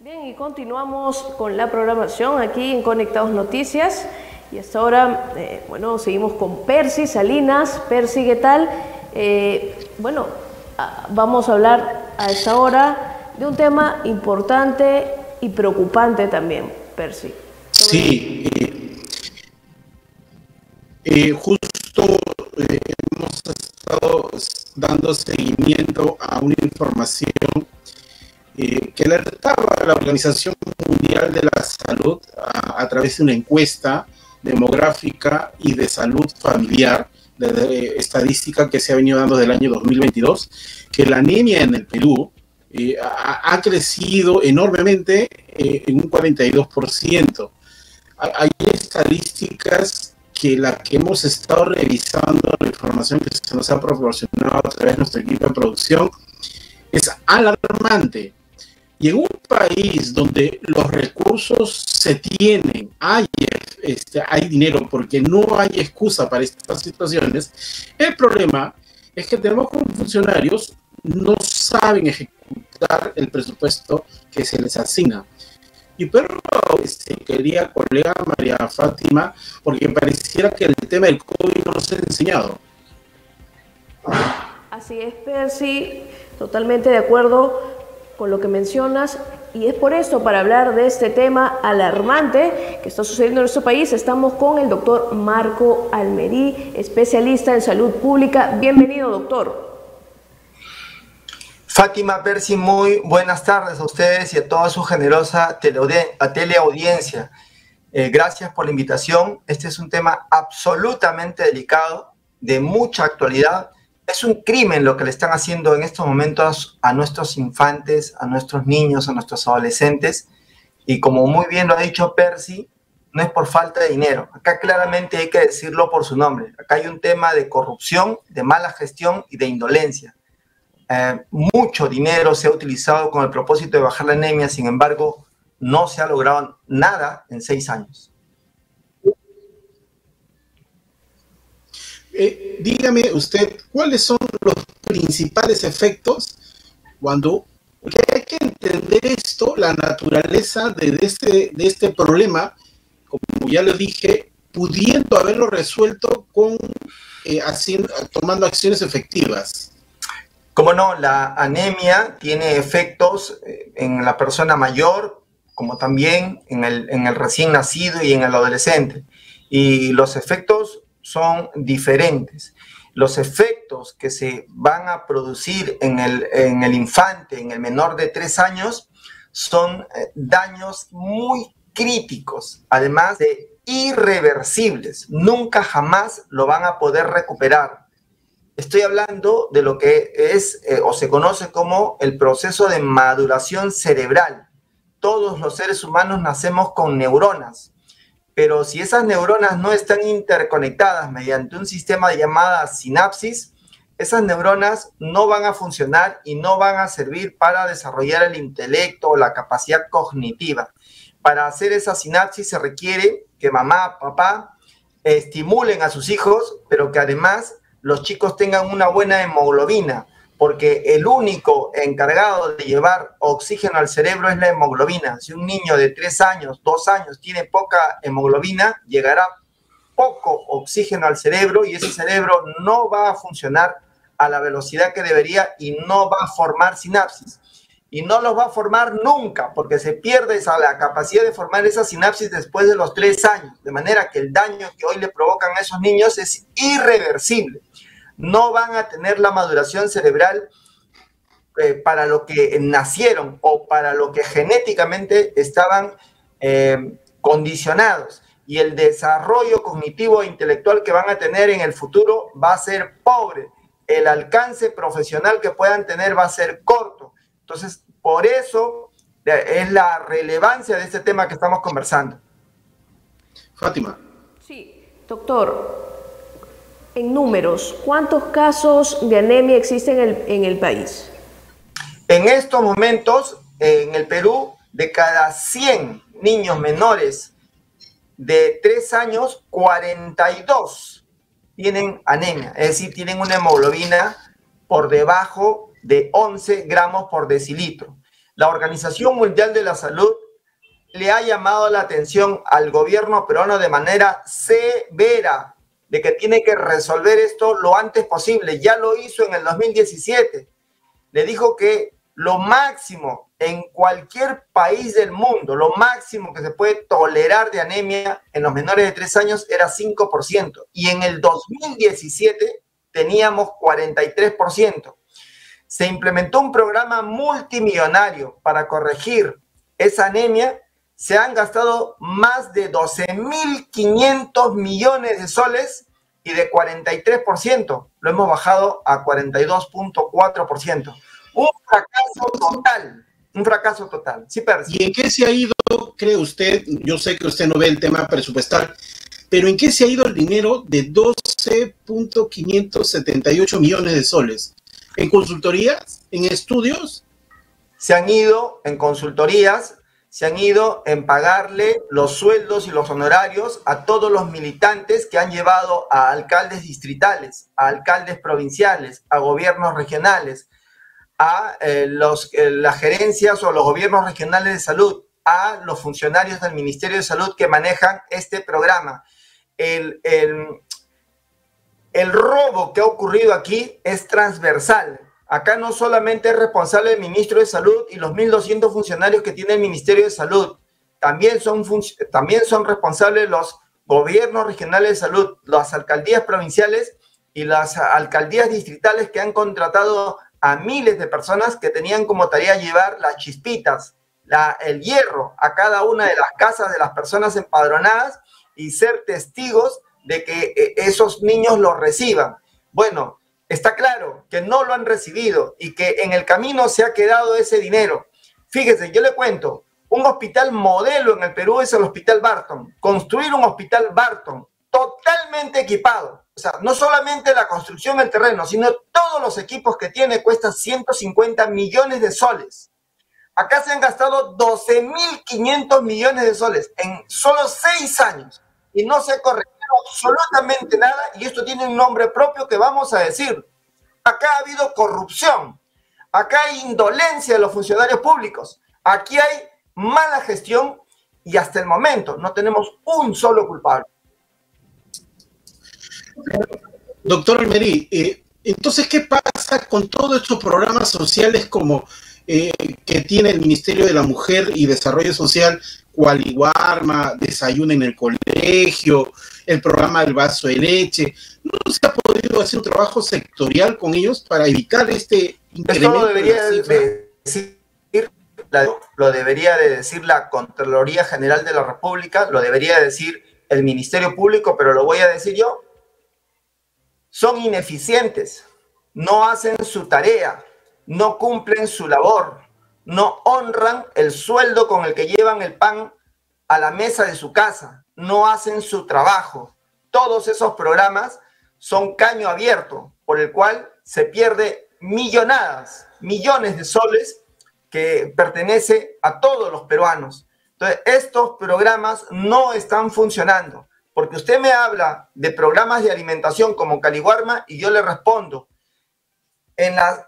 Bien, y continuamos con la programación aquí en Conectados Noticias. Y hasta ahora, bueno, seguimos con Percy Salinas. Percy, ¿qué tal? Bueno, vamos a hablar a esta hora de un tema importante y preocupante también, Percy. Sí, justo hemos estado dando seguimiento a una información que alertaba a la Organización Mundial de la Salud a través de una encuesta demográfica y de salud familiar, de estadística que se ha venido dando desde el año 2022, que la anemia en el Perú ha crecido enormemente en un 42%. Hay estadísticas que la que hemos estado revisando, la información que se nos ha proporcionado a través de nuestro equipo de producción, es alarmante. Y en un país donde los recursos se tienen, hay dinero, porque no hay excusa para estas situaciones, el problema es que tenemos como funcionarios no saben ejecutar el presupuesto que se les asigna. Y pero quería, colega María Fátima, porque pareciera que el tema del COVID no nos ha enseñado. Así es, Percy, totalmente de acuerdo con lo que mencionas, y es por eso, para hablar de este tema alarmante que está sucediendo en nuestro país, estamos con el doctor Marco Almerí, especialista en salud pública. Bienvenido, doctor. Fátima, Percy, muy buenas tardes a ustedes y a toda su generosa teleaudiencia. Gracias por la invitación. Este es un tema absolutamente delicado, de mucha actualidad. Es un crimen lo que le están haciendo en estos momentos a nuestros infantes, a nuestros niños, a nuestros adolescentes. Y como muy bien lo ha dicho Percy, no es por falta de dinero. Acá claramente hay que decirlo por su nombre. Acá hay un tema de corrupción, de mala gestión y de indolencia. Mucho dinero se ha utilizado con el propósito de bajar la anemia, sin embargo, no se ha logrado nada en 6 años. Dígame usted, ¿cuáles son los principales efectos cuando hay que entender esto, la naturaleza de este problema, como ya lo dije, pudiendo haberlo resuelto tomando acciones efectivas? Como no, la anemia tiene efectos en la persona mayor, como también en el recién nacido y en el adolescente. Y los efectos son diferentes. Los efectos que se van a producir en el infante, en el menor de 3 años, son daños muy críticos, además de irreversibles. Nunca jamás lo van a poder recuperar. Estoy hablando de lo que es o se conoce como el proceso de maduración cerebral. Todos los seres humanos nacemos con neuronas, pero si esas neuronas no están interconectadas mediante un sistema de llamada sinapsis, esas neuronas no van a funcionar y no van a servir para desarrollar el intelecto o la capacidad cognitiva. Para hacer esa sinapsis se requiere que mamá, papá estimulen a sus hijos, pero que además los chicos tengan una buena hemoglobina, porque el único encargado de llevar oxígeno al cerebro es la hemoglobina. Si un niño de 3 años, 2 años tiene poca hemoglobina, llegará poco oxígeno al cerebro y ese cerebro no va a funcionar a la velocidad que debería y no va a formar sinapsis. Y no los va a formar nunca, porque se pierde la capacidad de formar esa sinapsis después de los 3 años. De manera que el daño que hoy le provocan a esos niños es irreversible. No van a tener la maduración cerebral para lo que nacieron o para lo que genéticamente estaban condicionados. Y el desarrollo cognitivo e intelectual que van a tener en el futuro va a ser pobre. El alcance profesional que puedan tener va a ser corto. Entonces, por eso es la relevancia de este tema que estamos conversando. Fátima. Sí, doctor. En números, ¿cuántos casos de anemia existen en el país? En estos momentos, en el Perú, de cada 100 niños menores de 3 años, 42 tienen anemia, es decir, tienen una hemoglobina por debajo de 11 gramos por decilitro. La Organización Mundial de la Salud le ha llamado la atención al gobierno peruano de manera severa de que tiene que resolver esto lo antes posible. Ya lo hizo en el 2017. Le dijo que lo máximo en cualquier país del mundo, lo máximo que se puede tolerar de anemia en los menores de 3 años era 5%. Y en el 2017 teníamos 43%. Se implementó un programa multimillonario para corregir esa anemia. Se han gastado más de 12.500 millones de soles y de 43% lo hemos bajado a 42.4%. Un fracaso total. Sí, Percy. ¿Y en qué se ha ido, cree usted? Yo sé que usted no ve el tema presupuestal, pero ¿en qué se ha ido el dinero de 12.578 millones de soles? ¿En consultorías? ¿En estudios? Se han ido en consultorías, se han ido en pagarle los sueldos y los honorarios a todos los militantes que han llevado a alcaldes distritales, a alcaldes provinciales, a gobiernos regionales, a las gerencias o los gobiernos regionales de salud, a los funcionarios del Ministerio de Salud que manejan este programa. El robo que ha ocurrido aquí es transversal. Acá no solamente es responsable el ministro de Salud y los 1.200 funcionarios que tiene el Ministerio de Salud, también son responsables los gobiernos regionales de salud, las alcaldías provinciales y las alcaldías distritales que han contratado a miles de personas que tenían como tarea llevar las chispitas, el hierro a cada una de las casas de las personas empadronadas y ser testigos de que esos niños lo reciban. Bueno, está claro que no lo han recibido y que en el camino se ha quedado ese dinero. Fíjese, yo le cuento, un hospital modelo en el Perú es el Hospital Barton. Construir un Hospital Barton totalmente equipado, o sea, no solamente la construcción del terreno, sino todos los equipos que tiene, cuesta 150 millones de soles. Acá se han gastado 12.500 millones de soles en solo 6 años y no se ha corregido absolutamente nada, y esto tiene un nombre propio que vamos a decir. Acá ha habido corrupción, acá hay indolencia de los funcionarios públicos, aquí hay mala gestión y hasta el momento no tenemos un solo culpable. Doctor Almerí, entonces, ¿qué pasa con todos estos programas sociales como que tiene el Ministerio de la Mujer y Desarrollo Social, Cualiguarma, Desayuno en el Colegio, el programa del vaso de leche? ¿No se ha podido hacer un trabajo sectorial con ellos para evitar este incremento? Esto lo debería de decir la Contraloría General de la República, lo debería decir el Ministerio Público, pero lo voy a decir yo. Son ineficientes, no hacen su tarea, no cumplen su labor, no honran el sueldo con el que llevan el pan a la mesa de su casa, no hacen su trabajo. Todos esos programas son caño abierto, por el cual se pierde millonadas, millones de soles que pertenece a todos los peruanos. Entonces, estos programas no están funcionando. Porque usted me habla de programas de alimentación como Cualiguarma y yo le respondo, en la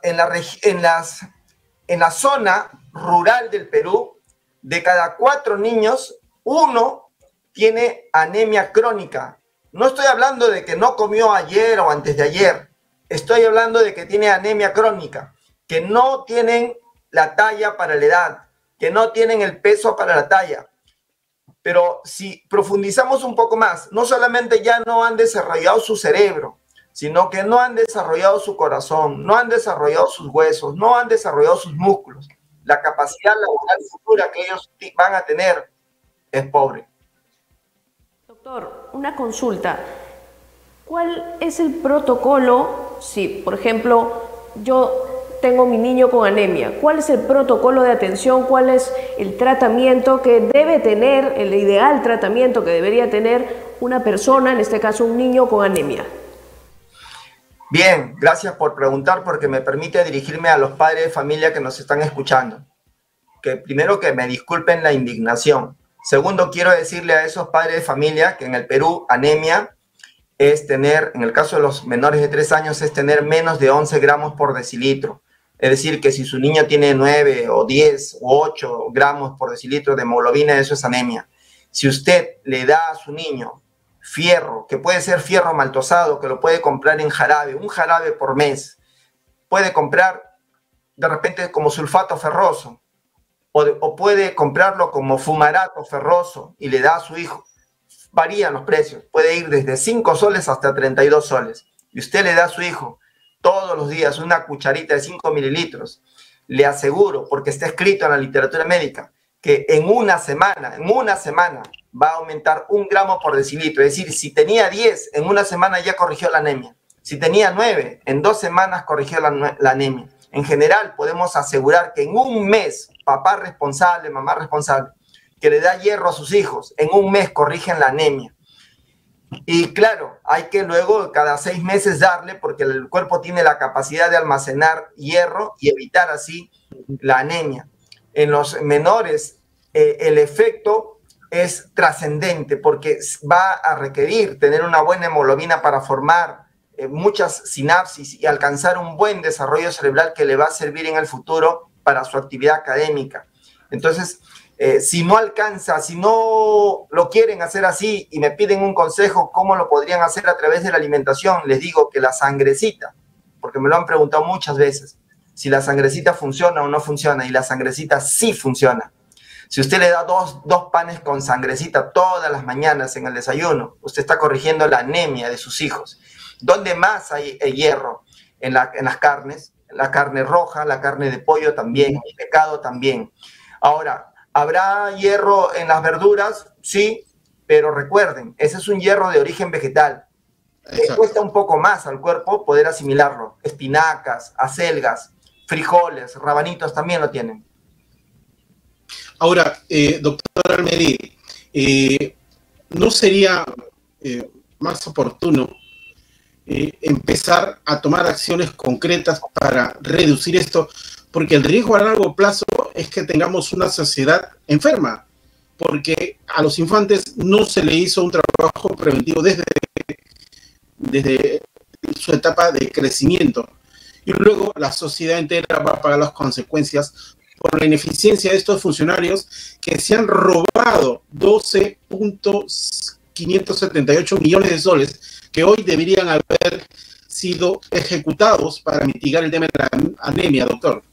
zona rural del Perú, de cada 4 niños, 1 tiene anemia crónica. No estoy hablando de que no comió ayer o antes de ayer, estoy hablando de que tiene anemia crónica, que no tienen la talla para la edad, que no tienen el peso para la talla. Pero si profundizamos un poco más, no solamente ya no han desarrollado su cerebro, sino que no han desarrollado su corazón, no han desarrollado sus huesos, no han desarrollado sus músculos. La capacidad laboral futura que ellos van a tener es pobre. Doctor, una consulta. ¿Cuál es el protocolo si, por ejemplo, yo tengo mi niño con anemia? ¿Cuál es el protocolo de atención? ¿Cuál es el tratamiento que debe tener, el ideal tratamiento que debería tener una persona, en este caso un niño con anemia? Bien, gracias por preguntar, porque me permite dirigirme a los padres de familia que nos están escuchando. Que primero, que me disculpen la indignación. Segundo, quiero decirle a esos padres de familia que en el Perú anemia es tener, en el caso de los menores de 3 años, es tener menos de 11 gramos por decilitro. Es decir, que si su niño tiene 9 o 10 o 8 gramos por decilitro de hemoglobina, eso es anemia. Si usted le da a su niño fierro, que puede ser fierro maltosado, que lo puede comprar en jarabe, un jarabe por mes, puede comprar de repente como sulfato ferroso, o puede comprarlo como fumarato ferroso y le da a su hijo. Varían los precios, puede ir desde 5 soles hasta 32 soles. Y usted le da a su hijo todos los días una cucharita de 5 mililitros. Le aseguro, porque está escrito en la literatura médica, que en una semana va a aumentar 1 gramo por decilitro. Es decir, si tenía 10, en una semana ya corrigió la anemia. Si tenía 9, en 2 semanas corrigió la anemia. En general, podemos asegurar que en un mes, papá responsable, mamá responsable, que le da hierro a sus hijos, en un mes corrigen la anemia. Y claro, hay que luego cada 6 meses darle, porque el cuerpo tiene la capacidad de almacenar hierro y evitar así la anemia. En los menores, el efecto es trascendente, porque va a requerir tener una buena hemoglobina para formar muchas sinapsis y alcanzar un buen desarrollo cerebral que le va a servir en el futuro para su actividad académica. Entonces, si no alcanza, si no lo quieren hacer así y me piden un consejo, ¿cómo lo podrían hacer a través de la alimentación? Les digo que la sangrecita, porque me lo han preguntado muchas veces, si la sangrecita funciona o no funciona, y la sangrecita sí funciona. Si usted le da dos panes con sangrecita todas las mañanas en el desayuno, usted está corrigiendo la anemia de sus hijos. ¿Dónde más hay hierro? En las carnes, la carne roja, la carne de pollo también, el pescado también. Ahora, ¿habrá hierro en las verduras? Sí, pero recuerden, ese es un hierro de origen vegetal. Cuesta un poco más al cuerpo poder asimilarlo. Espinacas, acelgas, frijoles, rabanitos también lo tienen. Ahora, doctor Almeida, ¿no sería más oportuno empezar a tomar acciones concretas para reducir esto? Porque el riesgo a largo plazo es que tengamos una sociedad enferma, porque a los infantes no se le hizo un trabajo preventivo desde su etapa de crecimiento, y luego la sociedad entera va a pagar las consecuencias por la ineficiencia de estos funcionarios que se han robado 12.578 millones de soles que hoy deberían haber sido ejecutados para mitigar el tema de la anemia, doctor.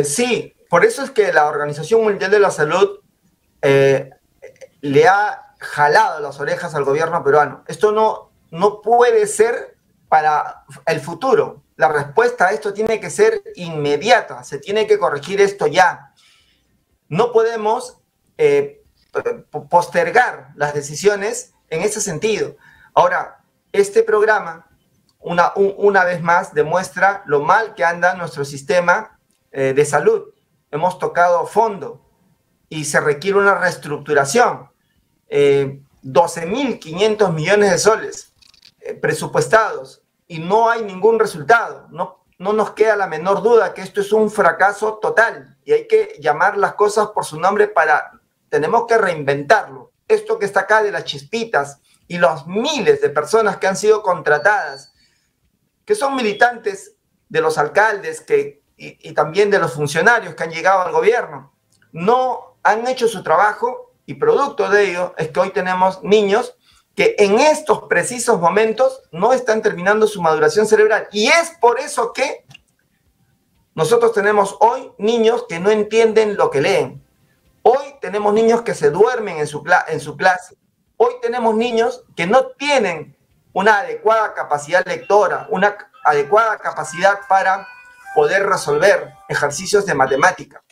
Sí, por eso es que la Organización Mundial de la Salud le ha jalado las orejas al gobierno peruano. Esto no puede ser para el futuro. La respuesta a esto tiene que ser inmediata. Se tiene que corregir esto ya. No podemos postergar las decisiones en ese sentido. Ahora, este programa, una vez más, demuestra lo mal que anda nuestro sistema de salud. Hemos tocado fondo y se requiere una reestructuración. 12.500 millones de soles presupuestados y no hay ningún resultado. No nos queda la menor duda que esto es un fracaso total y hay que llamar las cosas por su nombre. Tenemos que reinventarlo. Esto que está acá de las chispitas y los miles de personas que han sido contratadas, que son militantes de los alcaldes y también de los funcionarios que han llegado al gobierno, no han hecho su trabajo, y producto de ello es que hoy tenemos niños que en estos precisos momentos no están terminando su maduración cerebral. Y es por eso que nosotros tenemos hoy niños que no entienden lo que leen. Hoy tenemos niños que se duermen en su clase. Hoy tenemos niños que no tienen una adecuada capacidad lectora, una adecuada capacidad para poder resolver ejercicios de matemática.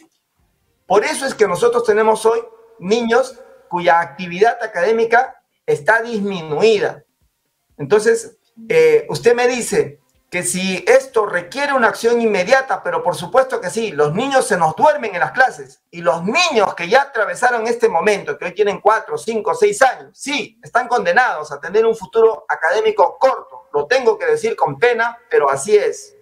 Por eso es que nosotros tenemos hoy niños cuya actividad académica está disminuida. Entonces, usted me dice que si esto requiere una acción inmediata, pero por supuesto que sí, los niños se nos duermen en las clases y los niños que ya atravesaron este momento, que hoy tienen 4, 5, 6 años, sí, están condenados a tener un futuro académico corto. Lo tengo que decir con pena, pero así es.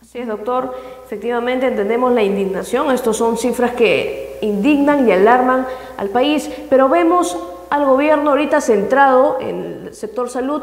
Así es, doctor. Efectivamente entendemos la indignación. Estos son cifras que indignan y alarman al país, pero vemos al gobierno ahorita centrado en el sector salud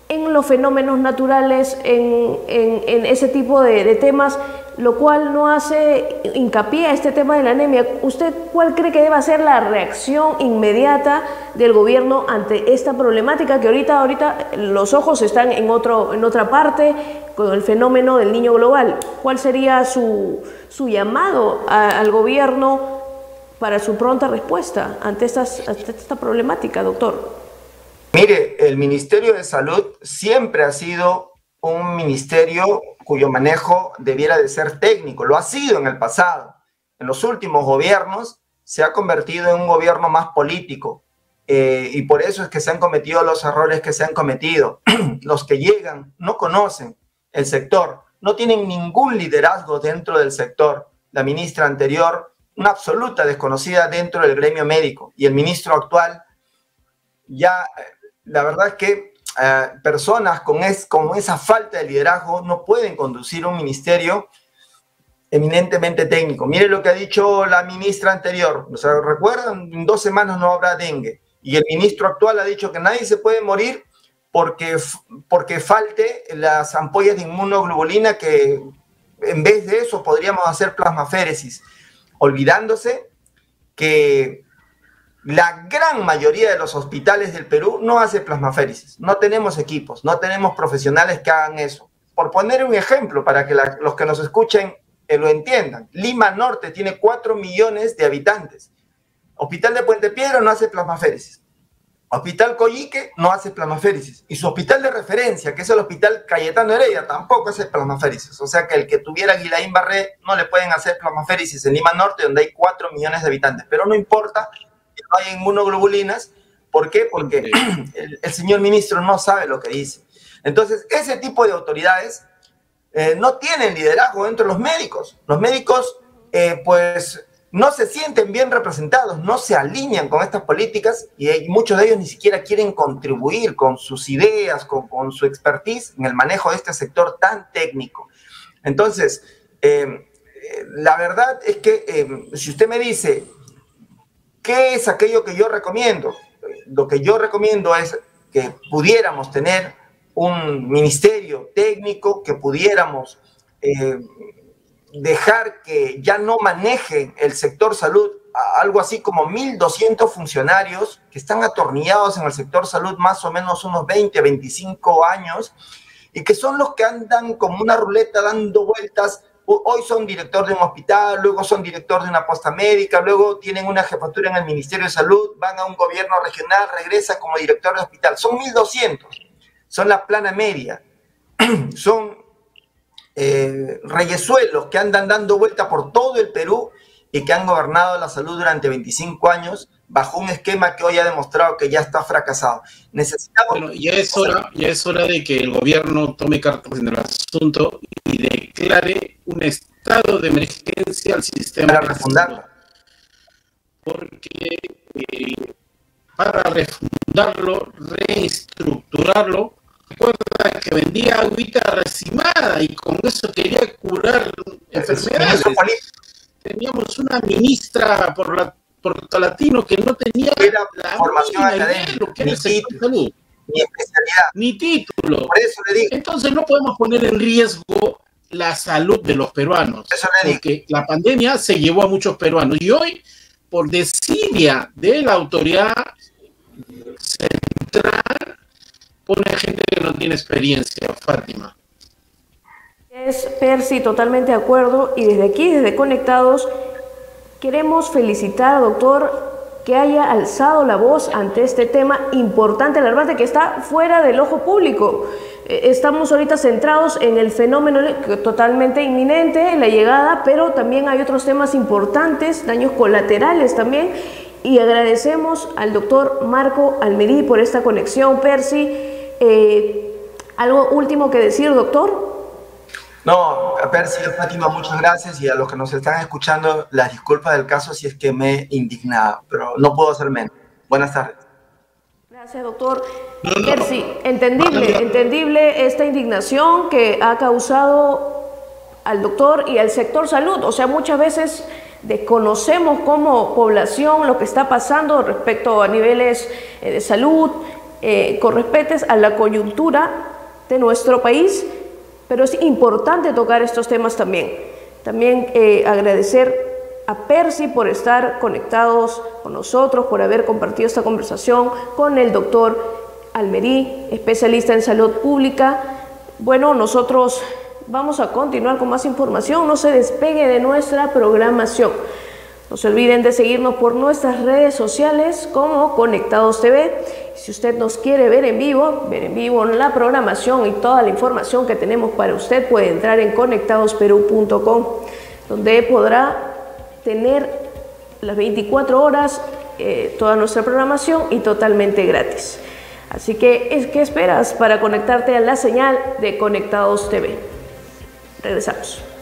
en los fenómenos naturales, en ese tipo de temas, lo cual no hace hincapié a este tema de la anemia. ¿Usted cuál cree que debe ser la reacción inmediata del gobierno ante esta problemática que ahorita los ojos están en otra parte, con el fenómeno del niño global? ¿Cuál sería su llamado al gobierno para su pronta respuesta ante esta problemática, doctor? Mire, el Ministerio de Salud siempre ha sido un ministerio cuyo manejo debiera de ser técnico. Lo ha sido en el pasado. En los últimos gobiernos se ha convertido en un gobierno más político. Y por eso es que se han cometido los errores que se han cometido. Los que llegan no conocen el sector, no tienen ningún liderazgo dentro del sector. La ministra anterior, una absoluta desconocida dentro del gremio médico. Y el ministro actual, ya la verdad es que personas con esa falta de liderazgo no pueden conducir un ministerio eminentemente técnico. Mire lo que ha dicho la ministra anterior. O sea, recuerdan, en 2 semanas no habrá dengue. Y el ministro actual ha dicho que nadie se puede morir porque falte las ampollas de inmunoglobulina, que en vez de eso podríamos hacer plasmaféresis, olvidándose que la gran mayoría de los hospitales del Perú no hace plasmaféresis. No tenemos equipos, no tenemos profesionales que hagan eso. Por poner un ejemplo, para que los que nos escuchen lo entiendan, Lima Norte tiene 4 millones de habitantes. Hospital de Puente Piedra no hace plasmaféresis. Hospital Coyique no hace plasmaféresis. Y su hospital de referencia, que es el Hospital Cayetano Heredia, tampoco hace plasmaféresis. O sea que el que tuviera Guillaín Barré no le pueden hacer plasmaféresis en Lima Norte, donde hay 4 millones de habitantes. Pero no importa que no haya inmunoglobulinas. ¿Por qué? Porque el señor ministro no sabe lo que dice. Entonces, ese tipo de autoridades no tienen liderazgo dentro de los médicos. Los médicos, pues, no se sienten bien representados, no se alinean con estas políticas y muchos de ellos ni siquiera quieren contribuir con sus ideas, con su expertise en el manejo de este sector tan técnico. Entonces, la verdad es que si usted me dice, ¿qué es aquello que yo recomiendo? Lo que yo recomiendo es que pudiéramos tener un ministerio técnico, que pudiéramos dejar que ya no maneje el sector salud algo así como 1.200 funcionarios que están atornillados en el sector salud más o menos unos 20, 25 años y que son los que andan como una ruleta dando vueltas. Hoy son director de un hospital, luego son director de una posta médica, luego tienen una jefatura en el Ministerio de Salud, van a un gobierno regional, regresan como director de hospital. Son 1.200, son la plana media, son reyesuelos que andan dando vuelta por todo el Perú y que han gobernado la salud durante 25 años bajo un esquema que hoy ha demostrado que ya está fracasado. Necesitamos... Bueno, ya es hora de que el gobierno tome cartas en el asunto y declare un estado de emergencia al sistema. Para refundarlo. Porque para refundarlo, reestructurarlo, recuerda que vendía agüita racimada y con eso quería curar enfermedades. Teníamos una ministra portolatino que no tenía la formación académica, lo que era el sector salud, ni especialidad, ni título. Por eso le digo. Entonces no podemos poner en riesgo la salud de los peruanos, porque la pandemia se llevó a muchos peruanos y hoy, por desidia de la autoridad central, pone gente que no tiene experiencia. Fátima. Es Percy, totalmente de acuerdo, y desde aquí, desde Conectados, queremos felicitar al doctor que haya alzado la voz ante este tema importante, alarmante, que está fuera del ojo público. Estamos ahorita centrados en el fenómeno totalmente inminente, la llegada, pero también hay otros temas importantes, daños colaterales también, y agradecemos al doctor Marco Almerí por esta conexión. Percy, ¿algo último que decir, doctor? No, Percy, Fátima, muchas gracias, y a los que nos están escuchando, las disculpas del caso si es que me he indignado, pero no puedo hacer menos. Buenas tardes. Gracias, doctor. Percy, entendible esta indignación que ha causado al doctor y al sector salud. O sea, muchas veces desconocemos como población lo que está pasando respecto a niveles de salud, con respecto a la coyuntura de nuestro país, pero es importante tocar estos temas también. También agradecer a Percy por estar conectados con nosotros, por haber compartido esta conversación con el doctor Almerí, especialista en salud pública. Bueno, nosotros vamos a continuar con más información. No se despegue de nuestra programación. No se olviden de seguirnos por nuestras redes sociales como Conectados TV. Si usted nos quiere ver en vivo la programación y toda la información que tenemos para usted, puede entrar en conectadosperú.com, donde podrá tener las 24 horas toda nuestra programación y totalmente gratis. Así que, ¿qué esperas para conectarte a la señal de Conectados TV? Regresamos.